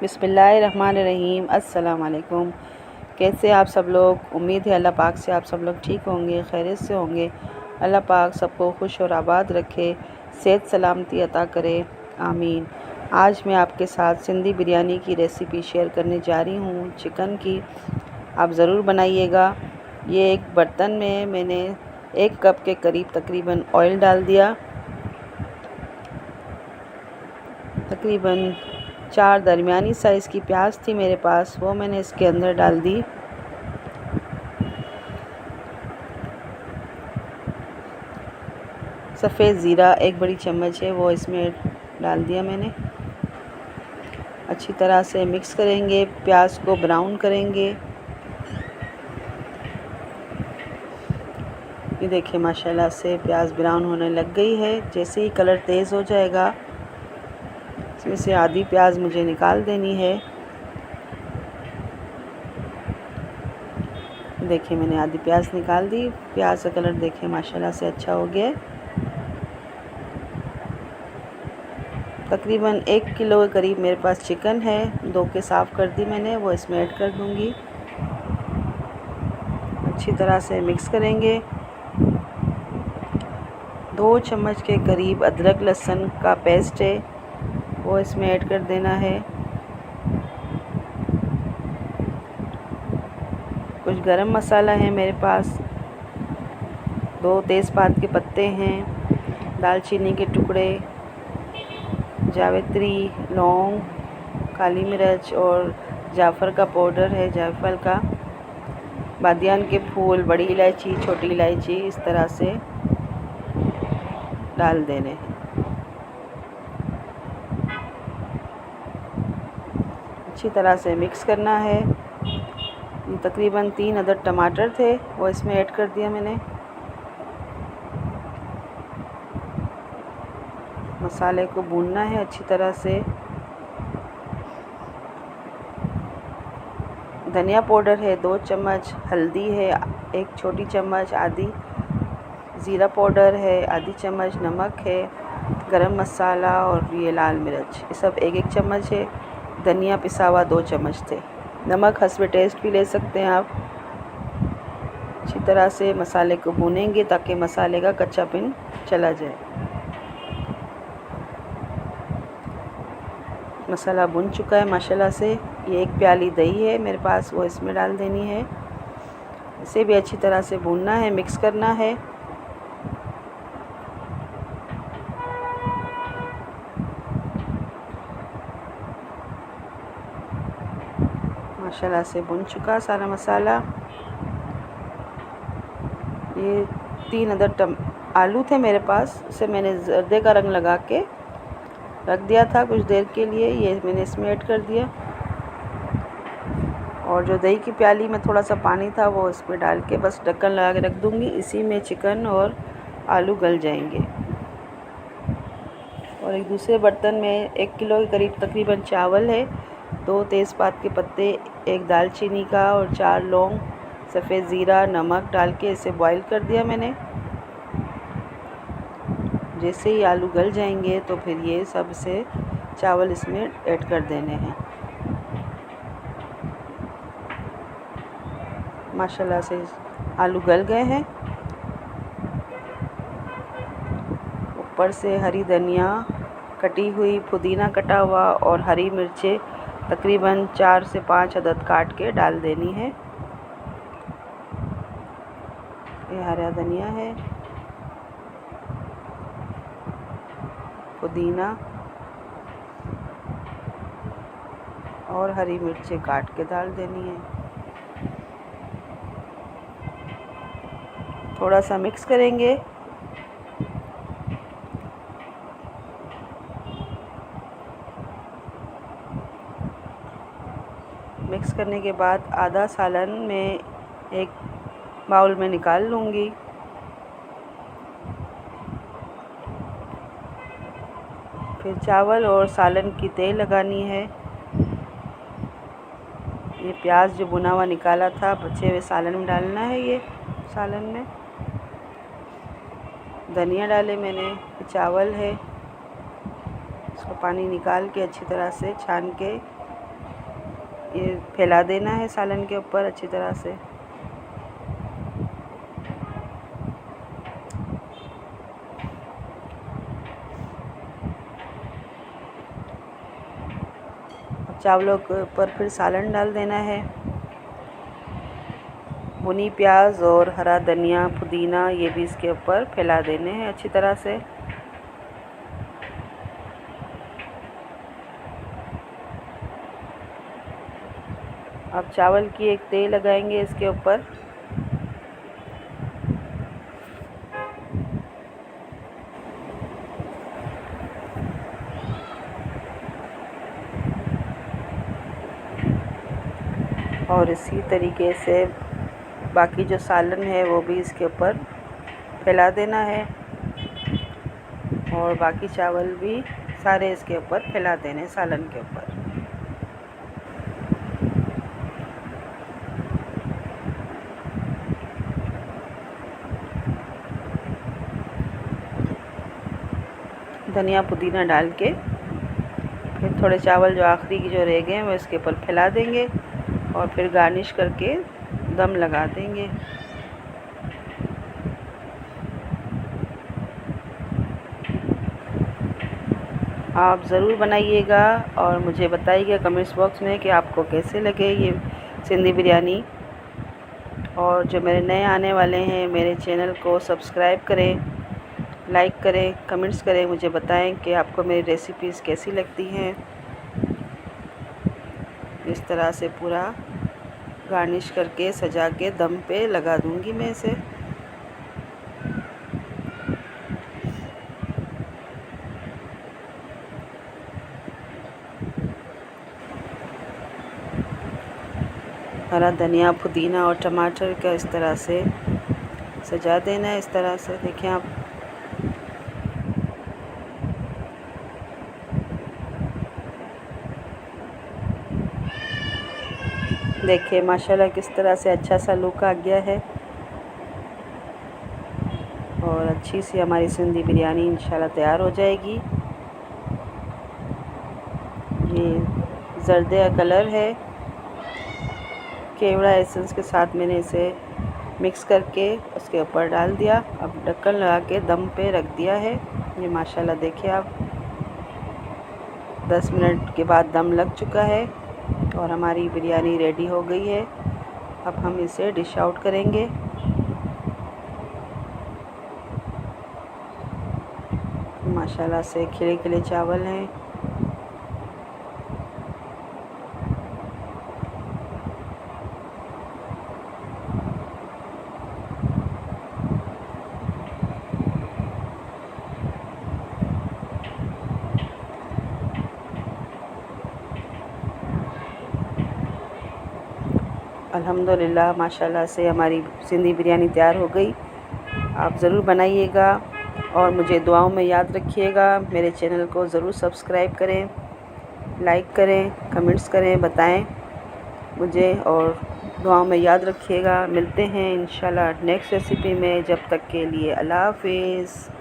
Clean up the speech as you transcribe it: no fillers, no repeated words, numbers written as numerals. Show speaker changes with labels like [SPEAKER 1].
[SPEAKER 1] बिस्मिल्लाहिर्रहमानिर्रहीम। अस्सलाम वालेकुम। कैसे आप सब लोग? उम्मीद है अल्लाह पाक से आप सब लोग ठीक होंगे, खैरियत से होंगे। अल्लाह पाक सबको खुश और आबाद रखे, सेहत सलामती अता करे, आमीन। आज मैं आपके साथ सिंधी बिरयानी की रेसिपी शेयर करने जा रही हूँ, चिकन की। आप ज़रूर बनाइएगा। ये एक बर्तन में मैंने 1 कप के करीब तकरीबन ऑयल डाल दिया। तकरीबन 4 दरमियानी साइज़ की प्याज थी मेरे पास, वो मैंने इसके अंदर डाल दी। सफ़ेद ज़ीरा 1 बड़ी चम्मच है, वो इसमें डाल दिया मैंने। अच्छी तरह से मिक्स करेंगे, प्याज को ब्राउन करेंगे। ये देखिए माशाल्लाह से प्याज ब्राउन होने लग गई है। जैसे ही कलर तेज़ हो जाएगा, इसमें से आधी प्याज मुझे निकाल देनी है। देखिए मैंने आधी प्याज निकाल दी। प्याज का कलर देखिए माशाल्लाह से अच्छा हो गया है। तकरीबन 1 किलो के करीब मेरे पास चिकन है, धो के साफ़ कर दी मैंने, वो इसमें ऐड कर दूंगी। अच्छी तरह से मिक्स करेंगे। 2 चम्मच के करीब अदरक लहसुन का पेस्ट है, वो इसमें ऐड कर देना है। कुछ गरम मसाला है मेरे पास, 2 तेज़पात के पत्ते हैं, दालचीनी के टुकड़े, जावित्री, लौंग, काली मिर्च और जाफ़र का पाउडर है, जायफल का, बादियान के फूल, बड़ी इलायची, छोटी इलायची, इस तरह से डाल देने हैं। अच्छी तरह से मिक्स करना है। तकरीबन 3 अदद टमाटर थे, वो इसमें ऐड कर दिया मैंने। मसाले को भूनना है अच्छी तरह से। धनिया पाउडर है 2 चम्मच, हल्दी है 1 छोटी चम्मच आधी, ज़ीरा पाउडर है आधी चम्मच, नमक है, गरम मसाला और ये लाल मिर्च, ये सब 1-1 चम्मच है। धनिया पिसा हुआ 2 चम्मच थे। नमक हस्बे टेस्ट भी ले सकते हैं आप। अच्छी तरह से मसाले को भूनेंगे ताकि मसाले का कच्चापन चला जाए। मसाला भुन चुका है माशाल्लाह से। ये 1 प्याली दही है मेरे पास, वो इसमें डाल देनी है। इसे भी अच्छी तरह से भूनना है, मिक्स करना है। माशाल्लाह से भुन चुका सारा मसाला। ये 3 अदद आलू थे मेरे पास, इसे मैंने जर्दे का रंग लगा के रख दिया था कुछ देर के लिए। ये मैंने इसमें ऐड कर दिया और जो दही की प्याली में थोड़ा सा पानी था वो इसमें डाल के बस ढक्कन लगा के रख दूँगी। इसी में चिकन और आलू गल जाएंगे। और एक दूसरे बर्तन में 1 किलो के करीब तकरीबन चावल है, 2 तेज़पात के पत्ते, 1 दालचीनी का और 4 लौंग, सफ़ेद ज़ीरा, नमक डाल के इसे बॉईल कर दिया मैंने। जैसे ही आलू गल जाएंगे तो फिर ये सब से चावल इसमें ऐड कर देने हैं। माशाल्लाह से आलू गल गए हैं। ऊपर से हरी धनिया कटी हुई, पुदीना कटा हुआ और हरी मिर्चें तकरीबन 4 से 5 अदद काट के डाल देनी है। ये हरा धनिया है, पुदीना और हरी मिर्चें काट के डाल देनी है। थोड़ा सा मिक्स करेंगे। मिक्स करने के बाद आधा सालन में एक बाउल में निकाल लूँगी। फिर चावल और सालन की तह लगानी है। ये प्याज जो भुना हुआ निकाला था बचे हुए सालन में डालना है। ये सालन में धनिया डाले मैंने, चावल है, इसको पानी निकाल के अच्छी तरह से छान के ये फैला देना है सालन के ऊपर अच्छी तरह से। चावलों के ऊपर फिर सालन डाल देना है। भुनी प्याज और हरा धनिया पुदीना ये भी इसके ऊपर फैला देने हैं अच्छी तरह से। अब चावल की एक तह लगाएंगे इसके ऊपर। और इसी तरीके से बाकी जो सालन है वो भी इसके ऊपर फैला देना है और बाकी चावल भी सारे इसके ऊपर फैला देने सालन के ऊपर। धनिया पुदीना डाल के फिर थोड़े चावल जो आखिरी की जो रह गए हैं वो इसके ऊपर फैला देंगे और फिर गार्निश करके दम लगा देंगे। आप ज़रूर बनाइएगा और मुझे बताइएगा कमेंट्स बॉक्स में कि आपको कैसे लगे ये सिंधी बिरयानी। और जो मेरे नए आने वाले हैं मेरे चैनल को सब्सक्राइब करें, लाइक करें, कमेंट्स करें, मुझे बताएं कि आपको मेरी रेसिपीज़ कैसी लगती हैं। इस तरह से पूरा गार्निश करके सजा के दम पे लगा दूंगी मैं इसे। हरा धनिया पुदीना और टमाटर का इस तरह से सजा देना है। इस तरह से देखें आप। देखिए माशाल्लाह किस तरह से अच्छा सा लुक आ गया है और अच्छी सी हमारी सिंधी बिरयानी इंशाल्लाह तैयार हो जाएगी। ये जर्दे का कलर है, केवड़ा एसेंस के साथ मैंने इसे मिक्स करके उसके ऊपर डाल दिया। अब ढक्कन लगा के दम पे रख दिया है। ये माशाल्लाह देखिए आप 10 मिनट के बाद दम लग चुका है और हमारी बिरयानी रेडी हो गई है। अब हम इसे डिश आउट करेंगे। माशाल्लाह से खिले खिले चावल हैं। अल्हम्दुलिल्लाह माशाल्लाह से हमारी सिंधी बिरयानी तैयार हो गई। आप ज़रूर बनाइएगा और मुझे दुआओं में याद रखिएगा। मेरे चैनल को ज़रूर सब्सक्राइब करें, लाइक करें, कमेंट्स करें, बताएं मुझे और दुआओं में याद रखिएगा। मिलते हैं इंशाल्लाह नेक्स्ट रेसिपी में। जब तक के लिए अल्लाह हाफिज़।